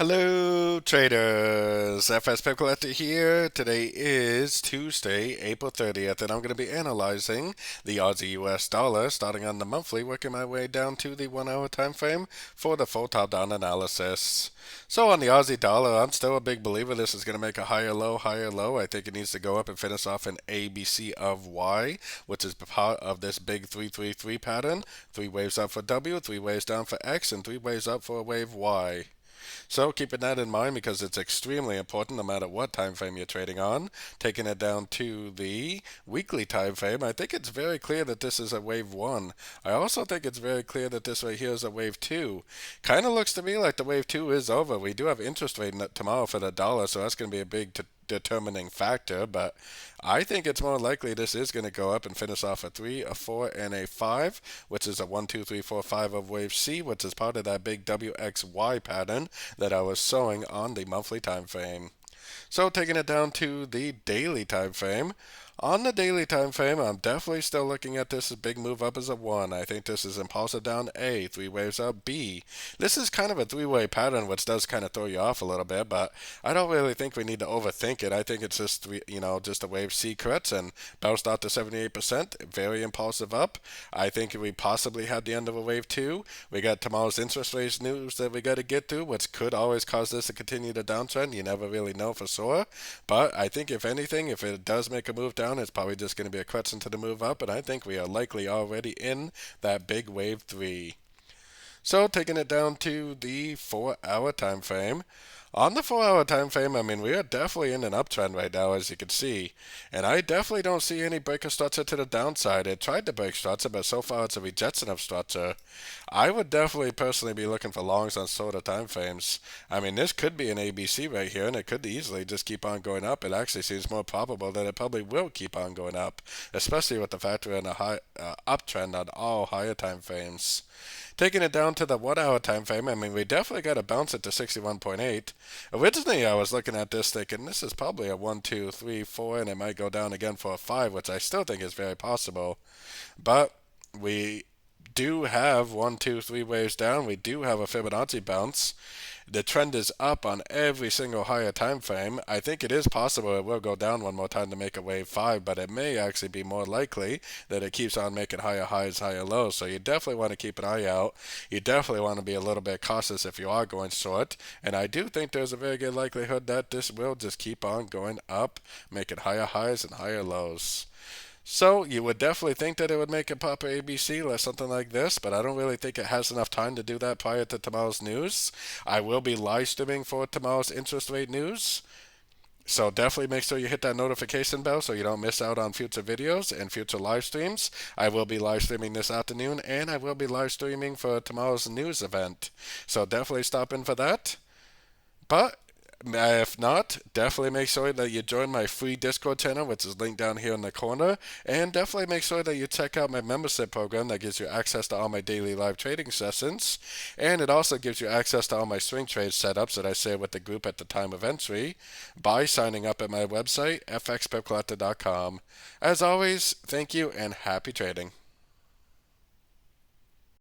Hello traders, FX Pip Collector here. Today is Tuesday, April 30th, and I'm going to be analyzing the Aussie US dollar starting on the monthly, working my way down to the 1 hour time frame for the full top down analysis. So on the Aussie dollar, I'm still a big believer this is going to make a higher low, higher low. I think it needs to go up and finish off an ABC of Y, which is part of this big 333 pattern. 3 waves up for W, 3 waves down for X, and 3 waves up for a wave Y. So keeping that in mind because it's extremely important no matter what time frame you're trading on. Taking it down to the weekly time frame, I think it's very clear that this is a wave 1. I also think it's very clear that this right here is a wave 2. Kind of looks to me like the wave 2 is over. We do have interest rate tomorrow for the dollar, so that's going to be a big determining factor, but I think it's more likely this is going to go up and finish off a 3, a 4, and a 5, which is a 1, 2, 3, 4, 5 of wave C, which is part of that big WXY pattern that I was showing on the monthly time frame. So taking it down to the daily time frame. On the daily time frame, I'm definitely still looking at this as big move up as a 1. I think this is impulsive down A, 3 waves up B. This is kind of a 3-way pattern, which does kind of throw you off a little bit, but I don't really think we need to overthink it. I think it's just just a wave C correction. Bounced out to 78%, very impulsive up. I think we possibly had the end of a wave 2. We got tomorrow's interest rates news that we got to get through, which could always cause this to continue the downtrend. You never really know for sure, but I think if anything, if it does make a move down, it's probably just going to be a correction to the move up, and I think we are likely already in that big wave 3. So taking it down to the 4-hour time frame. On the 4-hour time frame, I mean, we are definitely in an uptrend right now, as you can see. And I definitely don't see any breaker structure to the downside. It tried to break structure, but so far it's a rejection of structure. I would definitely personally be looking for longs on shorter time frames. I mean, this could be an ABC right here, and it could easily just keep on going up. It actually seems more probable that it probably will keep on going up, especially with the fact we're in a high uptrend on all higher time frames. Taking it down to the 1 hour time frame, I mean, we definitely got to bounce it to 61.8. Originally, I was looking at this thinking this is probably a 1, 2, 3, 4, and it might go down again for a 5, which I still think is very possible. But we do have 1, 2, 3 waves down. We do have a Fibonacci bounce. The trend is up on every single higher time frame. I think it is possible it will go down one more time to make a wave 5, but it may actually be more likely that it keeps on making higher highs, higher lows. So you definitely want to keep an eye out. You definitely want to be a little bit cautious if you are going short. And I do think there's a very good likelihood that this will just keep on going up, making higher highs and higher lows. So you would definitely think that it would make a proper ABC or something like this, but I don't really think it has enough time to do that prior to tomorrow's news. I will be live streaming for tomorrow's interest rate news. So definitely make sure you hit that notification bell so you don't miss out on future videos and future live streams. I will be live streaming this afternoon, and I will be live streaming for tomorrow's news event. So definitely stop in for that. But if not, definitely make sure that you join my free Discord channel, which is linked down here in the corner. And definitely make sure that you check out my membership program that gives you access to all my daily live trading sessions. And it also gives you access to all my swing trade setups that I share with the group at the time of entry by signing up at my website, fxpipcollector.com. As always, thank you and happy trading.